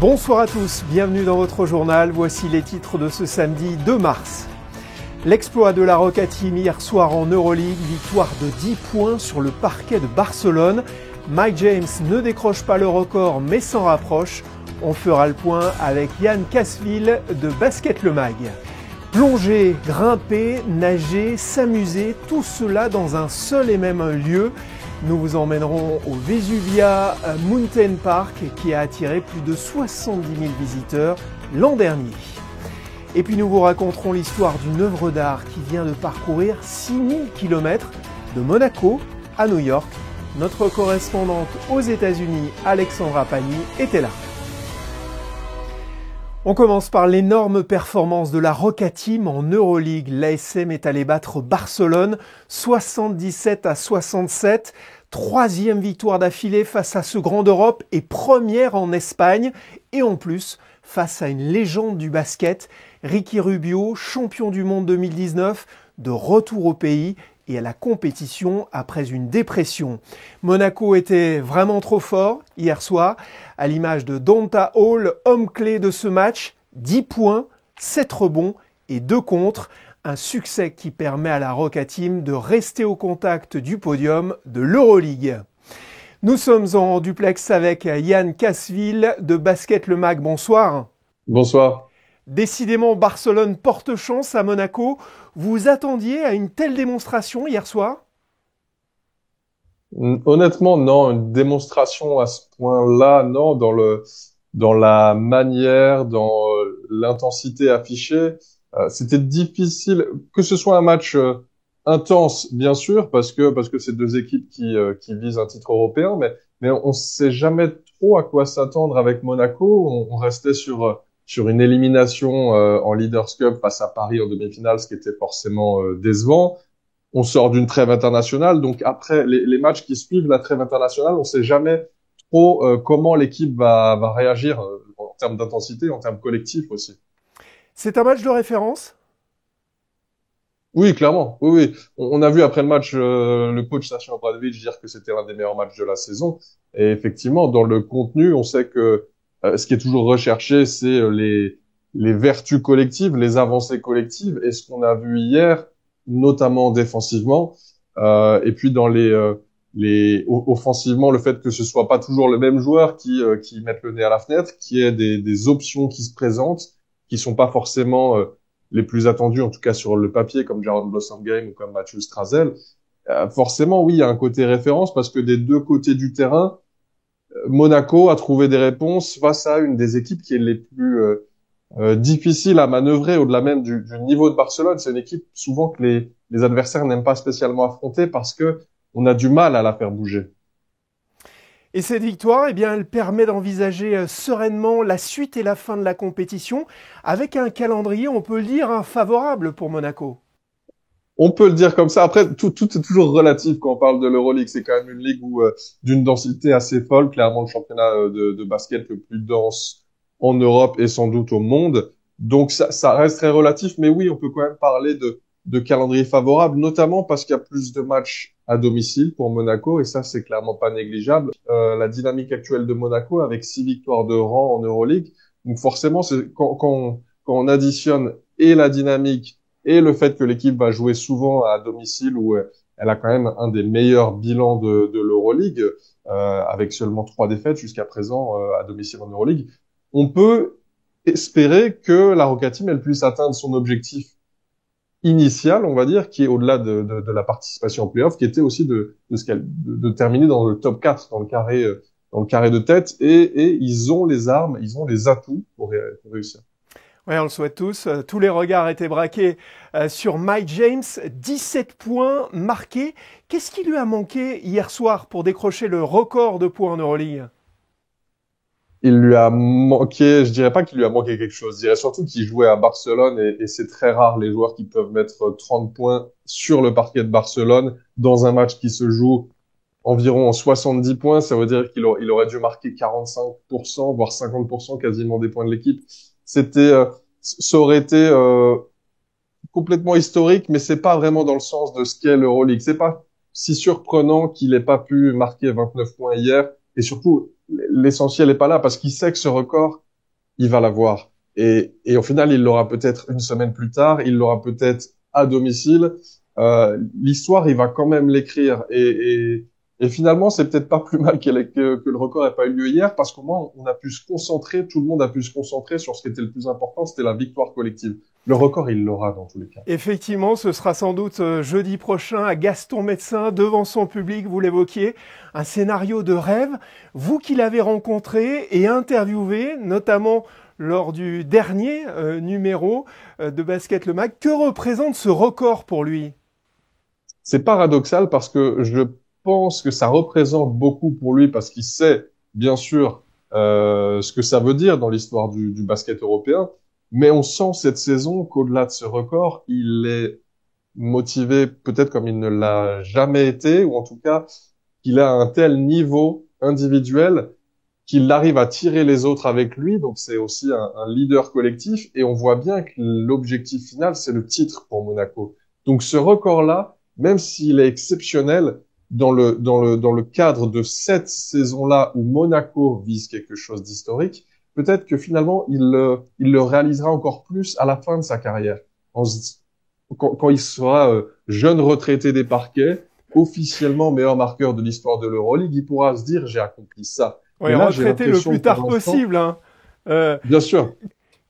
Bonsoir à tous, bienvenue dans votre journal. Voici les titres de ce samedi 2 mars. L'exploit de la Roca Team hier soir en Euroleague, victoire de 10 points sur le parquet de Barcelone. Mike James ne décroche pas le record mais s'en rapproche. On fera le point avec Yann Casseville de Basket Le Mag. Plonger, grimper, nager, s'amuser, tout cela dans un seul et même lieu. Nous vous emmènerons au Vesuvia Mountain Park qui a attiré plus de 70 000 visiteurs l'an dernier. Et puis nous vous raconterons l'histoire d'une œuvre d'art qui vient de parcourir 6000 km de Monaco à New York. Notre correspondante aux États-Unis, Alexandra Pagny, était là. On commence par l'énorme performance de la Roca Team en Euroleague. L'ASM est allé battre Barcelone 77-67. Troisième victoire d'affilée face à ce grand d'Europe et première en Espagne. Et en plus, face à une légende du basket, Ricky Rubio, champion du monde 2019, de retour au pays et à la compétition après une dépression. Monaco était vraiment trop fort hier soir, à l'image de Donta Hall, homme clé de ce match, 10 points, 7 rebonds et 2 contres. Un succès qui permet à la Roca Team de rester au contact du podium de l'Euroleague. Nous sommes en duplex avec Yann Casseville de Basket Le Mag. Bonsoir. Bonsoir. Décidément, Barcelone porte chance à Monaco. Vous attendiez à une telle démonstration hier soir ? Honnêtement, non. Une démonstration à ce point-là, non. Dans la manière, dans l'intensité affichée, c'était difficile. Que ce soit un match intense, bien sûr, parce que c'est deux équipes qui visent un titre européen, mais on sait jamais trop à quoi s'attendre avec Monaco. On restait sur une élimination en Leaders Cup face à Paris en demi-finale, ce qui était forcément décevant. On sort d'une trêve internationale, donc après les matchs qui suivent la trêve internationale, on sait jamais trop comment l'équipe va réagir en termes d'intensité, en termes collectifs aussi. C'est un match de référence ? Oui, clairement. Oui. On a vu après le match le coach Sasha Obradovic dire que c'était l'un des meilleurs matchs de la saison. Et effectivement, dans le contenu, on sait que ce qui est toujours recherché, c'est les vertus collectives, les avancées collectives. Et ce qu'on a vu hier, notamment défensivement, et puis dans offensivement, le fait que ce soit pas toujours le même joueur qui mettent le nez à la fenêtre, qu'il y ait des options qui se présentent, qui sont pas forcément les plus attendus, en tout cas sur le papier, comme Jaron Blossomgame ou comme Matthew Strazel. Forcément, oui, il y a un côté référence parce que des deux côtés du terrain, Monaco a trouvé des réponses face à une des équipes qui est les plus difficiles à manœuvrer au-delà même du niveau de Barcelone. C'est une équipe souvent que les adversaires n'aiment pas spécialement affronter parce que on a du mal à la faire bouger. Et cette victoire, eh bien, elle permet d'envisager sereinement la suite et la fin de la compétition avec un calendrier, on peut le dire, favorable pour Monaco. On peut le dire comme ça. Après, tout est toujours relatif quand on parle de l'Euroleague. C'est quand même une ligue où d'une densité assez folle. Clairement, le championnat de basket le plus dense en Europe et sans doute au monde. Donc, ça reste très relatif. Mais oui, on peut quand même parler de calendrier favorable, notamment parce qu'il y a plus de matchs à domicile pour Monaco. Et ça, c'est clairement pas négligeable. La dynamique actuelle de Monaco avec 6 victoires de rang en Euroleague. Donc, forcément, c'est quand on additionne et la dynamique et le fait que l'équipe va jouer souvent à domicile où elle a quand même un des meilleurs bilans de l'Euroleague, avec seulement 3 défaites jusqu'à présent à domicile en Euroleague, on peut espérer que la Roca Team elle puisse atteindre son objectif initial, on va dire, qui est au-delà de la participation en play-off, qui était aussi de terminer dans le top 4, dans le carré de tête, et ils ont les armes, ils ont les atouts pour réussir. Oui, on le souhaite tous. Tous les regards étaient braqués sur Mike James. 17 points marqués. Qu'est-ce qui lui a manqué hier soir pour décrocher le record de points en Euroleague ? Il lui a manqué, je dirais pas qu'il lui a manqué quelque chose. Je dirais surtout qu'il jouait à Barcelone et c'est très rare les joueurs qui peuvent mettre 30 points sur le parquet de Barcelone dans un match qui se joue environ en 70 points. Ça veut dire qu'il aurait dû marquer 45%, voire 50% quasiment des points de l'équipe. Ça aurait été complètement historique, mais c'est pas vraiment dans le sens de ce qu'est l'Euroleague. C'est pas si surprenant qu'il ait pas pu marquer 29 points hier, et surtout l'essentiel est pas là parce qu'il sait que ce record il va l'avoir. Et au final, il l'aura peut-être une semaine plus tard, il l'aura peut-être à domicile. L'histoire, il va quand même l'écrire. Et finalement, c'est peut-être pas plus mal que le record n'ait pas eu lieu hier, parce qu'au moins, on a pu se concentrer, tout le monde a pu se concentrer sur ce qui était le plus important, c'était la victoire collective. Le record, il l'aura dans tous les cas. Effectivement, ce sera sans doute jeudi prochain à Gaston-Médecin, devant son public, vous l'évoquiez. Un scénario de rêve. Vous qui l'avez rencontré et interviewé, notamment lors du dernier numéro de Basket Le Mag, que représente ce record pour lui? C'est paradoxal parce que je pense que ça représente beaucoup pour lui parce qu'il sait, bien sûr, ce que ça veut dire dans l'histoire du basket européen. Mais on sent cette saison qu'au-delà de ce record, il est motivé peut-être comme il ne l'a jamais été, ou en tout cas qu'il a un tel niveau individuel qu'il arrive à tirer les autres avec lui. Donc c'est aussi un leader collectif. Et on voit bien que l'objectif final, c'est le titre pour Monaco. Donc ce record-là, même s'il est exceptionnel, dans le cadre de cette saison-là où Monaco vise quelque chose d'historique, peut-être que finalement, il le réalisera encore plus à la fin de sa carrière. Quand il sera jeune retraité des parquets, officiellement meilleur marqueur de l'histoire de l'Euroleague, il pourra se dire, j'ai accompli ça. Oui, retraité le plus tard possible. Hein. Bien sûr.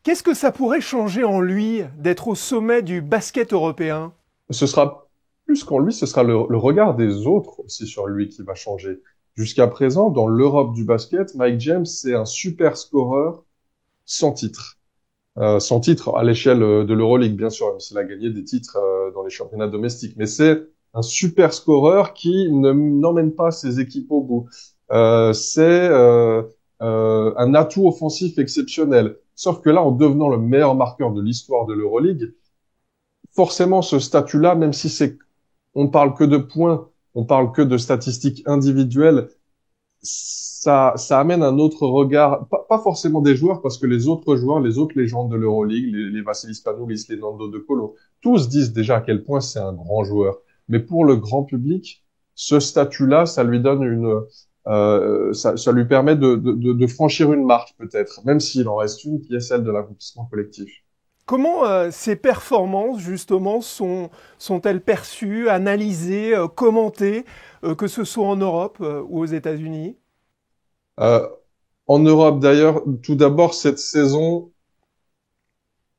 Qu'est-ce que ça pourrait changer en lui d'être au sommet du basket européen? Ce sera plus qu'en lui, ce sera le regard des autres aussi sur lui qui va changer. Jusqu'à présent, dans l'Europe du basket, Mike James, c'est un super scoreur sans titre. Sans titre à l'échelle de l'Euroleague, bien sûr, même s'il a gagné des titres dans les championnats domestiques. Mais c'est un super scoreur qui n'emmène pas ses équipes au bout. C'est un atout offensif exceptionnel. Sauf que là, en devenant le meilleur marqueur de l'histoire de l'Euroleague, forcément, ce statut-là, même si on parle que de points, on parle que de statistiques individuelles, ça amène un autre regard, pas forcément des joueurs, parce que les autres joueurs, les autres légendes de l'Euroleague, les Vassilis Spanoulis, les Nando De Colo, tous disent déjà à quel point c'est un grand joueur. Mais pour le grand public, ce statut-là, ça lui donne ça lui permet de franchir une marche peut-être, même s'il en reste une qui est celle de l'accomplissement collectif. Comment ces performances, justement, sont-elles perçues, analysées, commentées, que ce soit en Europe ou aux États-Unis? En Europe, d'ailleurs, tout d'abord, cette saison,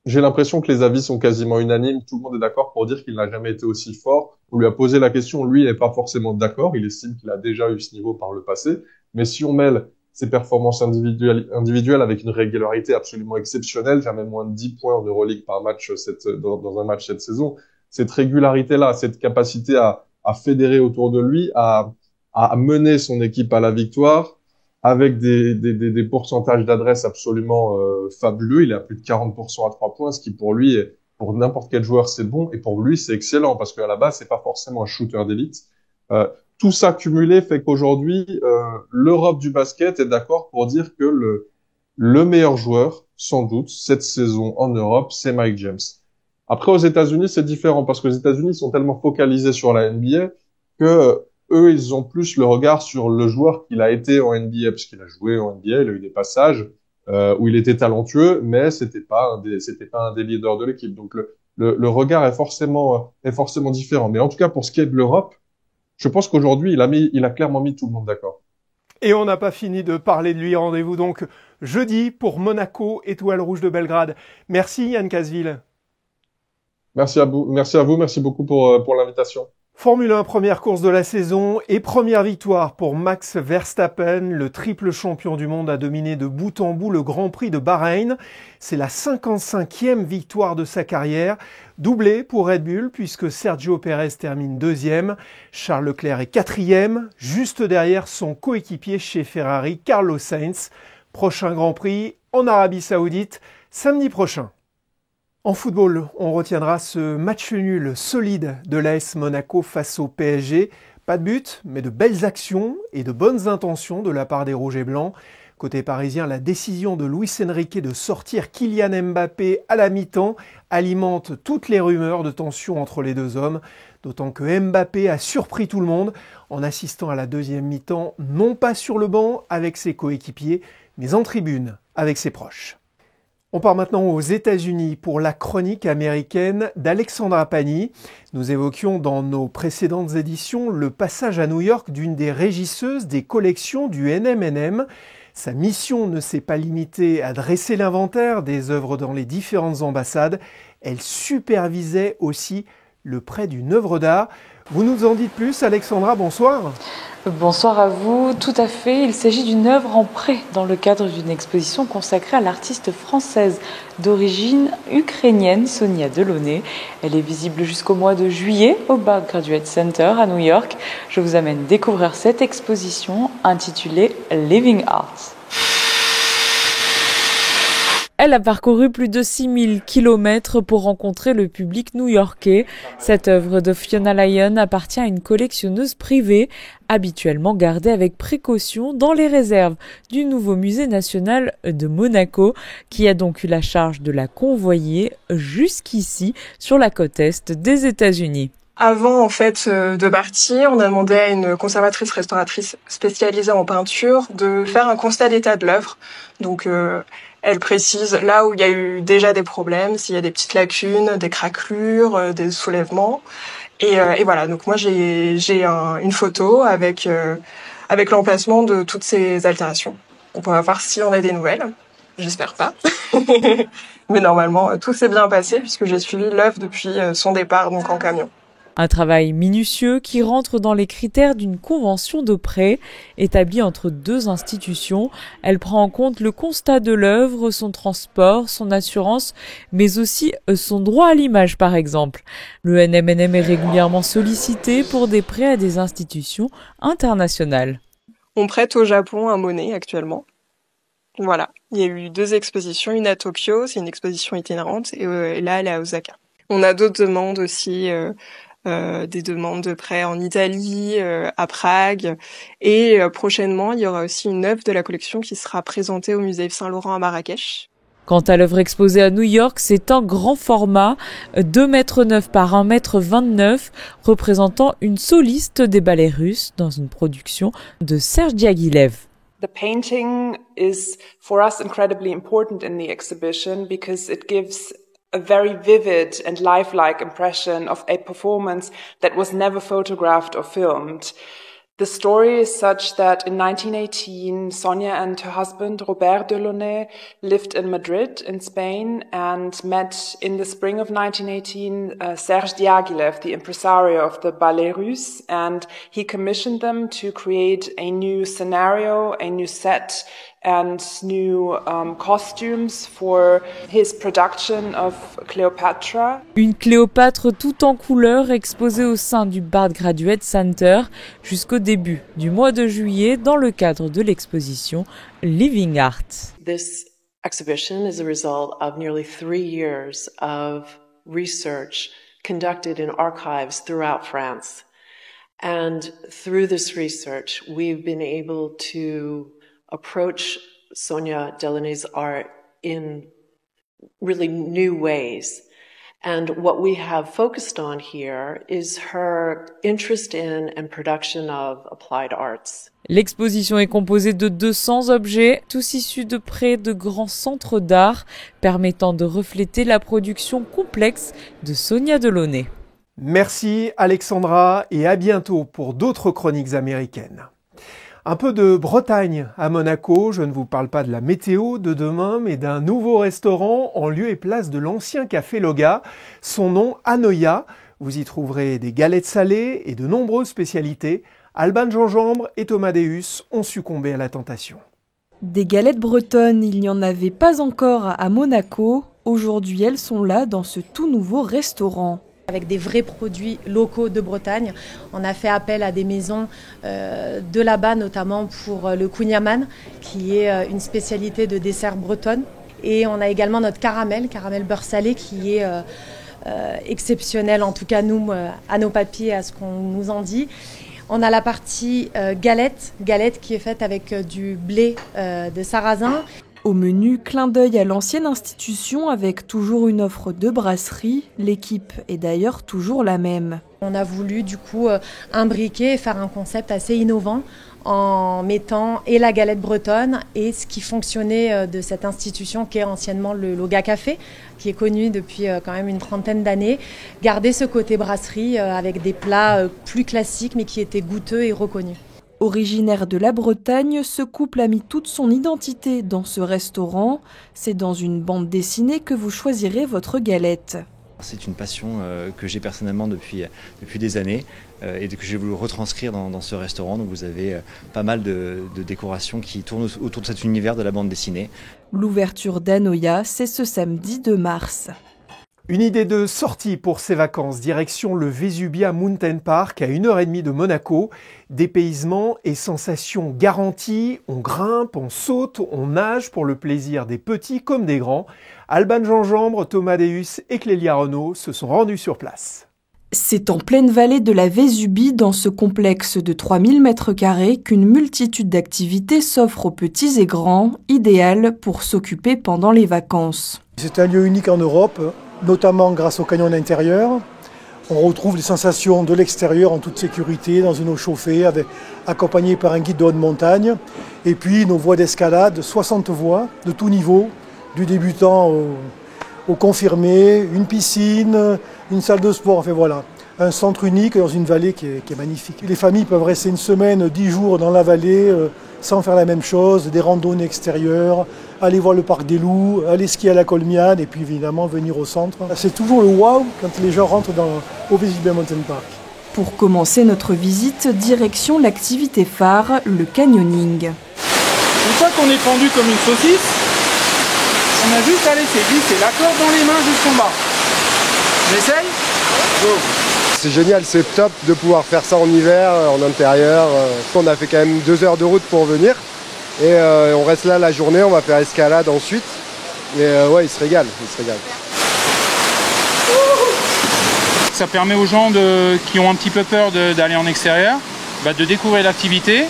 j'ai l'impression que les avis sont quasiment unanimes. Tout le monde est d'accord pour dire qu'il n'a jamais été aussi fort. On lui a posé la question, lui, il n'est pas forcément d'accord. Il estime qu'il a déjà eu ce niveau par le passé. Mais si on mêle ses performances individuelles avec une régularité absolument exceptionnelle, jamais moins de 10 points en Euroleague par match dans un match cette saison, cette régularité-là, cette capacité à fédérer autour de lui, à mener son équipe à la victoire, avec des pourcentages d'adresse absolument fabuleux. Il est à plus de 40% à 3 points, ce qui pour lui, pour n'importe quel joueur, c'est bon, et pour lui, c'est excellent, parce qu'à la base, c'est pas forcément un shooter d'élite. Tout ça cumulé fait qu'aujourd'hui, l'Europe du basket est d'accord pour dire que le meilleur joueur, sans doute, cette saison en Europe, c'est Mike James. Après, aux États-Unis, c'est différent, parce que les États-Unis sont tellement focalisés sur la NBA que eux, ils ont plus le regard sur le joueur qu'il a été en NBA, parce qu'il a joué en NBA, il a eu des passages où il était talentueux, mais c'était pas un des leaders de l'équipe. Donc le regard est forcément différent. Mais en tout cas, pour ce qui est de l'Europe, je pense qu'aujourd'hui, il a clairement mis tout le monde d'accord. Et on n'a pas fini de parler de lui. Rendez-vous donc jeudi pour Monaco, Étoile Rouge de Belgrade. Merci Yann Cazeville. Merci à vous, merci beaucoup pour l'invitation. Formule 1, première course de la saison et première victoire pour Max Verstappen. Le triple champion du monde a dominé de bout en bout le Grand Prix de Bahreïn. C'est la 55e victoire de sa carrière. Doublé pour Red Bull puisque Sergio Pérez termine deuxième. Charles Leclerc est quatrième, juste derrière son coéquipier chez Ferrari, Carlos Sainz. Prochain Grand Prix en Arabie Saoudite, samedi prochain. En football, on retiendra ce match nul solide de l'AS Monaco face au PSG. Pas de but, mais de belles actions et de bonnes intentions de la part des Rouges et Blancs. Côté parisien, la décision de Luis Enrique de sortir Kylian Mbappé à la mi-temps alimente toutes les rumeurs de tension entre les deux hommes. D'autant que Mbappé a surpris tout le monde en assistant à la deuxième mi-temps, non pas sur le banc avec ses coéquipiers, mais en tribune avec ses proches. On part maintenant aux États-Unis pour la chronique américaine d'Alexandra Pagny. Nous évoquions dans nos précédentes éditions le passage à New York d'une des régisseuses des collections du NM&M. Sa mission ne s'est pas limitée à dresser l'inventaire des œuvres dans les différentes ambassades. Elle supervisait aussi le prêt d'une œuvre d'art. Vous nous en dites plus, Alexandra, bonsoir. Bonsoir à vous, tout à fait. Il s'agit d'une œuvre en prêt dans le cadre d'une exposition consacrée à l'artiste française d'origine ukrainienne Sonia Delaunay. Elle est visible jusqu'au mois de juillet au Bard Graduate Center à New York. Je vous amène découvrir cette exposition intitulée Living Art. Elle a parcouru plus de 6000 kilomètres pour rencontrer le public new-yorkais. Cette œuvre de Fiona Lyon appartient à une collectionneuse privée, habituellement gardée avec précaution dans les réserves du nouveau musée national de Monaco, qui a donc eu la charge de la convoyer jusqu'ici sur la côte est des États-Unis. Avant, en fait, de partir, on a demandé à une conservatrice restauratrice spécialisée en peinture de faire un constat d'état de l'œuvre. Donc, elle précise là où il y a eu déjà des problèmes, s'il y a des petites lacunes, des craquelures, des soulèvements. Et voilà. Donc moi, j'ai une photo avec l'emplacement de toutes ces altérations. On va voir si on a des nouvelles. J'espère pas. Mais normalement, tout s'est bien passé puisque j'ai suivi l'œuvre depuis son départ, donc en camion. Un travail minutieux qui rentre dans les critères d'une convention de prêt établie entre deux institutions. Elle prend en compte le constat de l'œuvre, son transport, son assurance, mais aussi son droit à l'image par exemple. Le NM&M est régulièrement sollicité pour des prêts à des institutions internationales. On prête au Japon un Monet actuellement. Voilà, il y a eu 2 expositions, une à Tokyo, c'est une exposition itinérante, et là elle est à Osaka. On a d'autres demandes aussi, des demandes de prêt en Italie, à Prague, et prochainement il y aura aussi une œuvre de la collection qui sera présentée au musée Yves Saint-Laurent à Marrakech. Quant à l'œuvre exposée à New York, c'est un grand format, 2,9 m par 1,29 m, représentant une soliste des ballets russes dans une production de Serge Diaghilev. The painting is for us incredibly important in the exhibition because it gives a very vivid and lifelike impression of a performance that was never photographed or filmed. The story is such that in 1918, Sonia and her husband, Robert Delaunay, lived in Madrid in Spain and met in the spring of 1918 Serge Diaghilev, the impresario of the Ballet Russe, and he commissioned them to create a new scenario, a new set, and new costumes for his production of Cleopatra. Une Cléopâtre tout en couleurs exposée au sein du Bard Graduate Center jusqu'au début du mois de juillet dans le cadre de l'exposition Living Art. This exhibition is a result of nearly 3 years of research conducted in archives throughout France. And through this research, we've been able to approach Sonia Delaunay's art in really new ways. And what we have focused on here is her interest in and production of applied arts. L'exposition est composée de 200 objets, tous issus de près de grands centres d'art, permettant de refléter la production complexe de Sonia Delaunay. Merci Alexandra et à bientôt pour d'autres chroniques américaines. Un peu de Bretagne à Monaco, je ne vous parle pas de la météo de demain, mais d'un nouveau restaurant en lieu et place de l'ancien café Loga, son nom Anoia. Vous y trouverez des galettes salées et de nombreuses spécialités. Alban Gingembre et Thomas Deus ont succombé à la tentation. Des galettes bretonnes, il n'y en avait pas encore à Monaco. Aujourd'hui, elles sont là dans ce tout nouveau restaurant. Avec des vrais produits locaux de Bretagne. On a fait appel à des maisons de là-bas, notamment pour le Kouign-Amann, qui est une spécialité de dessert bretonne. Et on a également notre caramel beurre salé, qui est exceptionnel, en tout cas nous, à nos papiers, à ce qu'on nous en dit. On a la partie galette qui est faite avec du blé de sarrasin. Au menu, clin d'œil à l'ancienne institution avec toujours une offre de brasserie. L'équipe est d'ailleurs toujours la même. On a voulu du coup imbriquer et faire un concept assez innovant en mettant et la galette bretonne et ce qui fonctionnait de cette institution qui est anciennement le Loga Café, qui est connu depuis quand même une trentaine d'années. Garder ce côté brasserie avec des plats plus classiques mais qui étaient goûteux et reconnus. Originaire de la Bretagne, ce couple a mis toute son identité dans ce restaurant. C'est dans une bande dessinée que vous choisirez votre galette. C'est une passion que j'ai personnellement depuis des années et que j'ai voulu retranscrire dans ce restaurant. Donc vous avez pas mal de décorations qui tournent autour de cet univers de la bande dessinée. L'ouverture d'Anoia, c'est ce samedi 2 mars. Une idée de sortie pour ces vacances, direction le Vesubia Mountain Park à 1h30 de Monaco. Dépaysement et sensations garanties, on grimpe, on saute, on nage pour le plaisir des petits comme des grands. Alban Gingembre, Thomas Deus et Clélia Renaud se sont rendus sur place. C'est en pleine vallée de la Vésubie, dans ce complexe de 3000 m², qu'une multitude d'activités s'offrent aux petits et grands, idéal pour s'occuper pendant les vacances. C'est un lieu unique en Europe, notamment grâce au canyon intérieur. On retrouve les sensations de l'extérieur en toute sécurité, dans une eau chauffée, accompagné par un guide de haute montagne. Et puis nos voies d'escalade, 60 voies de tout niveau, du débutant au confirmé, une piscine, une salle de sport, enfin voilà. Un centre unique dans une vallée qui est magnifique. Les familles peuvent rester une semaine, 10 jours dans la vallée sans faire la même chose, des randonnées extérieures, aller voir le parc des loups, aller skier à la Colmiane et puis évidemment venir au centre. C'est toujours le wow quand les gens rentrent au Vesubia Mountain Park. Pour commencer notre visite, direction l'activité phare, le canyoning. Une fois qu'on est pendu comme une saucisse, on a juste à laisser glisser la corde dans les mains jusqu'en bas. On essaye ? Go. C'est génial, c'est top de pouvoir faire ça en hiver, en intérieur. On a fait quand même 2 heures de route pour venir. Et on reste là la journée, on va faire escalade ensuite. Et ouais, il se régale. Ça permet aux gens qui ont un petit peu peur d'aller en extérieur, de découvrir l'activité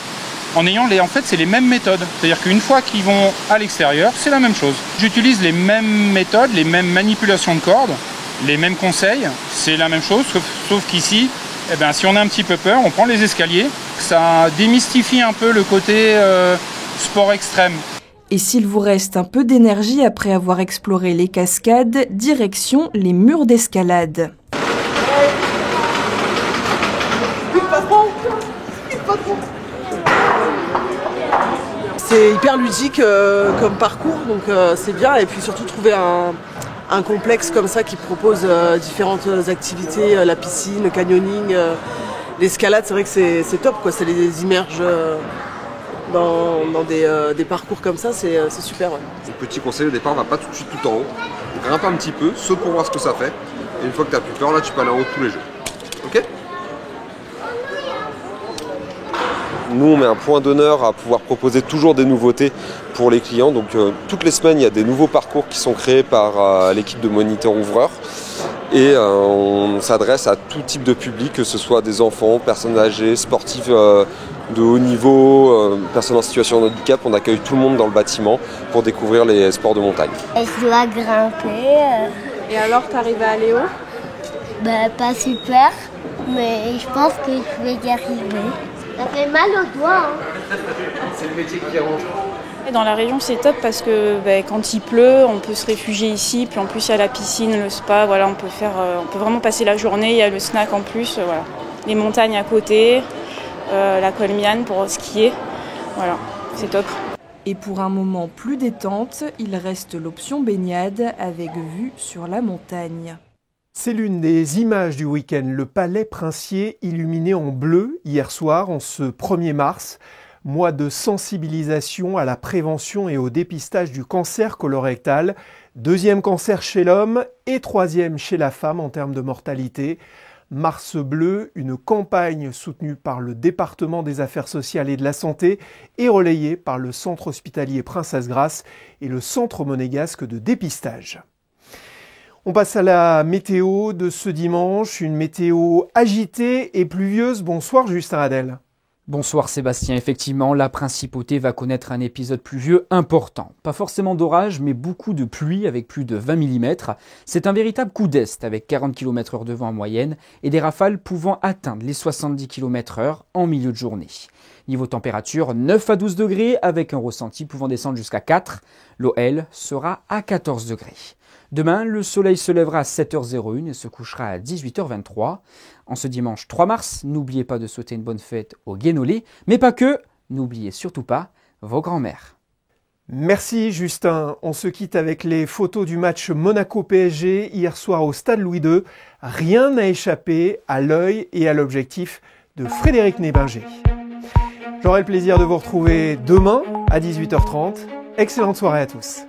en ayant en fait c'est les mêmes méthodes. C'est-à-dire qu'une fois qu'ils vont à l'extérieur, c'est la même chose. J'utilise les mêmes méthodes, les mêmes manipulations de cordes, les mêmes conseils, c'est la même chose, sauf qu'ici, si on a un petit peu peur, on prend les escaliers. Ça démystifie un peu le côté sport extrême. Et s'il vous reste un peu d'énergie après avoir exploré les cascades, direction les murs d'escalade. C'est hyper ludique comme parcours, donc c'est bien. Et puis surtout trouver un complexe comme ça qui propose différentes activités, la piscine, le canyoning, l'escalade, c'est vrai que c'est top, quoi. Ça les immerge dans des parcours comme ça, c'est super. Ouais. Petit conseil au départ, on va pas tout de suite tout en haut. Grimpe un petit peu, saute pour voir ce que ça fait. Et une fois que tu n'as plus peur, là tu peux aller en haut tous les jours. Ok ? Nous, on met un point d'honneur à pouvoir proposer toujours des nouveautés pour les clients. Donc, toutes les semaines, il y a des nouveaux parcours qui sont créés par l'équipe de moniteurs ouvreurs. Et on s'adresse à tout type de public, que ce soit des enfants, personnes âgées, sportifs de haut niveau, personnes en situation de handicap. On accueille tout le monde dans le bâtiment pour découvrir les sports de montagne. Je dois grimper. Et alors, t'arrives à aller haut ? Pas super, mais je pense que je vais y arriver. Ça fait mal aux doigts. C'est le métier qui arrange. Dans la région, c'est top parce que quand il pleut, on peut se réfugier ici. Puis en plus, il y a la piscine, le spa. Voilà, on peut vraiment passer la journée. Il y a le snack en plus. Voilà. Les montagnes à côté, la Colmiane pour skier. Voilà, c'est top. Et pour un moment plus détente, il reste l'option baignade avec vue sur la montagne. C'est l'une des images du week-end, le Palais Princier illuminé en bleu hier soir, en ce 1er mars. Mois de sensibilisation à la prévention et au dépistage du cancer colorectal. 2e cancer chez l'homme et 3e chez la femme en termes de mortalité. Mars bleu, une campagne soutenue par le département des affaires sociales et de la santé et relayée par le centre hospitalier Princesse Grasse et le centre monégasque de dépistage. On passe à la météo de ce dimanche, une météo agitée et pluvieuse. Bonsoir Justin Hadel. Bonsoir Sébastien, effectivement, la Principauté va connaître un épisode pluvieux important. Pas forcément d'orage, mais beaucoup de pluie avec plus de 20 mm. C'est un véritable coup d'est avec 40 km/h de vent en moyenne et des rafales pouvant atteindre les 70 km/h en milieu de journée. Niveau température, 9 à 12 degrés avec un ressenti pouvant descendre jusqu'à 4. L'eau, elle, sera à 14 degrés. Demain, le soleil se lèvera à 7h01 et se couchera à 18h23. En ce dimanche 3 mars, n'oubliez pas de souhaiter une bonne fête aux Guénolais, mais pas que, n'oubliez surtout pas vos grands-mères. Merci Justin. On se quitte avec les photos du match Monaco-PSG hier soir au stade Louis II. Rien n'a échappé à l'œil et à l'objectif de Frédéric Nébinger. J'aurai le plaisir de vous retrouver demain à 18h30. Excellente soirée à tous.